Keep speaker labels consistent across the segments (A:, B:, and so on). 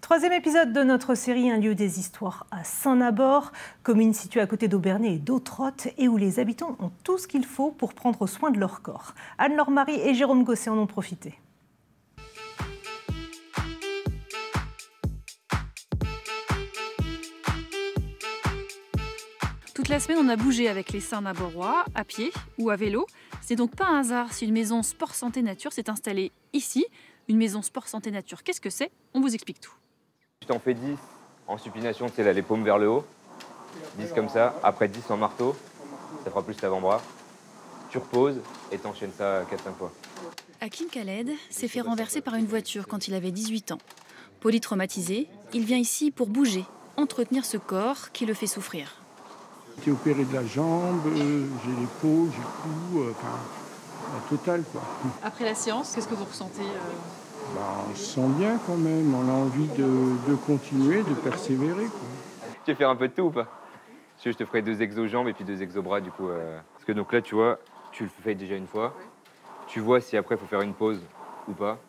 A: Troisième épisode de notre série Un lieu des histoires à Saint-Nabord, commune située à côté d'Aubernay et d'Autrotte et où les habitants ont tout ce qu'il faut pour prendre soin de leur corps. Anne-Laure Marie et Jérôme Gosset en ont profité.
B: Toute la semaine, on a bougé avec les Saint-Naborois, à pied ou à vélo. C'est donc pas un hasard si une maison sport santé nature s'est installée ici. Une maison sport santé nature, qu'est-ce que c'est? On vous explique tout.
C: Tu t'en fais 10 en supination, c'est là les paumes vers le haut. 10 comme ça, après 10 en marteau, ça fera plus l'avant-bras. Tu reposes et t'enchaînes ça 4-5 fois.
B: Hakim Khaled s'est fait renverser par une voiture quand il avait 18 ans. Polytraumatisé, il vient ici pour bouger, entretenir ce corps qui le fait souffrir.
D: J'ai été opéré de la jambe, j'ai l'épaule, j'ai le cou, la totale quoi.
B: Après la séance, qu'est-ce que vous ressentez
D: On se sent bien quand même, on a envie de continuer, de persévérer quoi.
C: Tu veux faire un peu de tout ou pas? Je te ferai 2 exos jambes et puis 2 exos bras du coup. Parce que donc là tu vois, tu le fais déjà une fois. Tu vois si après il faut faire une pause ou pas.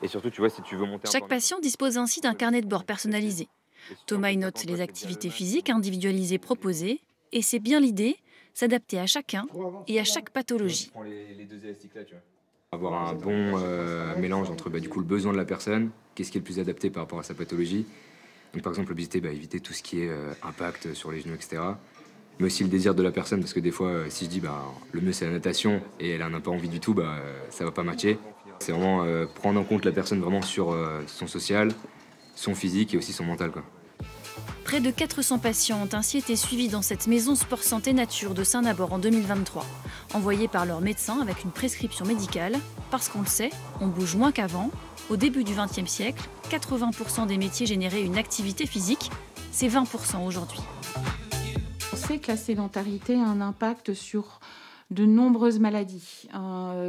C: Et surtout tu vois si tu veux monter
B: Chaque patient dispose ainsi d'un carnet de bord personnalisé. Thomas y note les activités physiques individualisées proposées. Et c'est bien l'idée, s'adapter à chacun et à chaque pathologie.
C: Avoir un bon mélange entre du coup, le besoin de la personne, qu'est-ce qui est le plus adapté par rapport à sa pathologie. Donc, par exemple, l'obésité, éviter tout ce qui est impact sur les genoux, etc. Mais aussi le désir de la personne, parce que des fois, si je dis le mieux c'est la natation et elle n'a pas envie du tout, ça va pas matcher. C'est vraiment prendre en compte la personne vraiment sur son social, son physique et aussi son mental, quoi.
B: Près de 400 patients ont ainsi été suivis dans cette maison sport santé nature de Saint-Nabord en 2023, envoyés par leur médecin avec une prescription médicale. Parce qu'on le sait, on bouge moins qu'avant. Au début du XXe siècle, 80% des métiers généraient une activité physique. C'est 20% aujourd'hui.
E: On sait que la sédentarité a un impact sur de nombreuses maladies.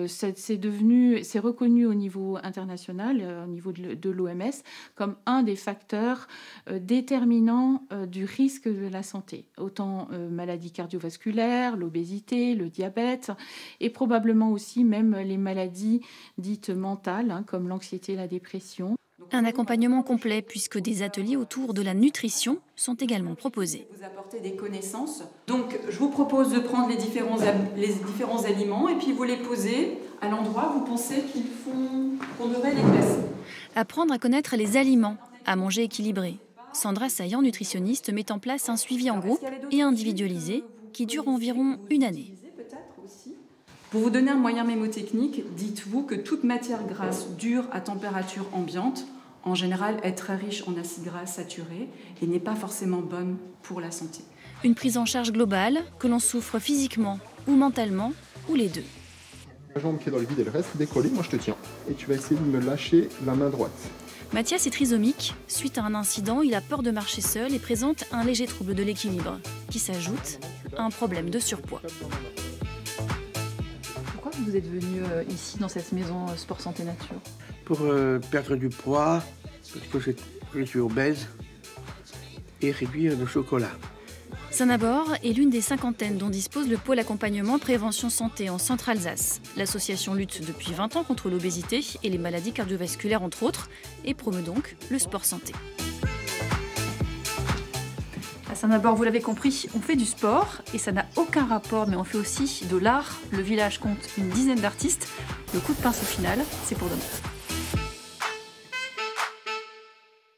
E: C'est reconnu au niveau international, au niveau de l'OMS, comme un des facteurs déterminants du risque de la santé. Autant maladies cardiovasculaires, l'obésité, le diabète, et probablement aussi même les maladies dites mentales, comme l'anxiété et la dépression.
B: Un accompagnement complet puisque des ateliers autour de la nutrition sont également proposés.
E: Vous apportez des connaissances. Donc je vous propose de prendre les différents aliments et puis vous les posez à l'endroit où vous pensez qu'on devrait les placer.
B: Apprendre à connaître les aliments, à manger équilibré. Sandra Saillant, nutritionniste, met en place un suivi en groupe et individualisé qui dure environ une année.
E: Pour vous donner un moyen mémotechnique, dites-vous que toute matière grasse dure à température ambiante, en général, est très riche en acides gras saturés et n'est pas forcément bonne pour la santé.
B: Une prise en charge globale, que l'on souffre physiquement ou mentalement, ou les deux.
F: La jambe qui est dans le vide, elle reste décollée, moi je te tiens. Et tu vas essayer de me lâcher la main droite.
B: Mathias est trisomique. Suite à un incident, il a peur de marcher seul et présente un léger trouble de l'équilibre, qui s'ajoute à un problème de surpoids.
G: Pourquoi vous êtes venu ici, dans cette maison sport santé nature?
H: Pour perdre du poids, parce que je suis obèse, et réduire le chocolat.
B: Saint-Nabord est l'une des cinquantaines dont dispose le pôle accompagnement prévention santé en Centre-Alsace. L'association lutte depuis 20 ans contre l'obésité et les maladies cardiovasculaires entre autres et promeut donc le sport santé.
G: À Saint-Nabord, vous l'avez compris, on fait du sport et ça n'a aucun rapport, mais on fait aussi de l'art. Le village compte une dizaine d'artistes. Le coup de pinceau final, c'est pour demain.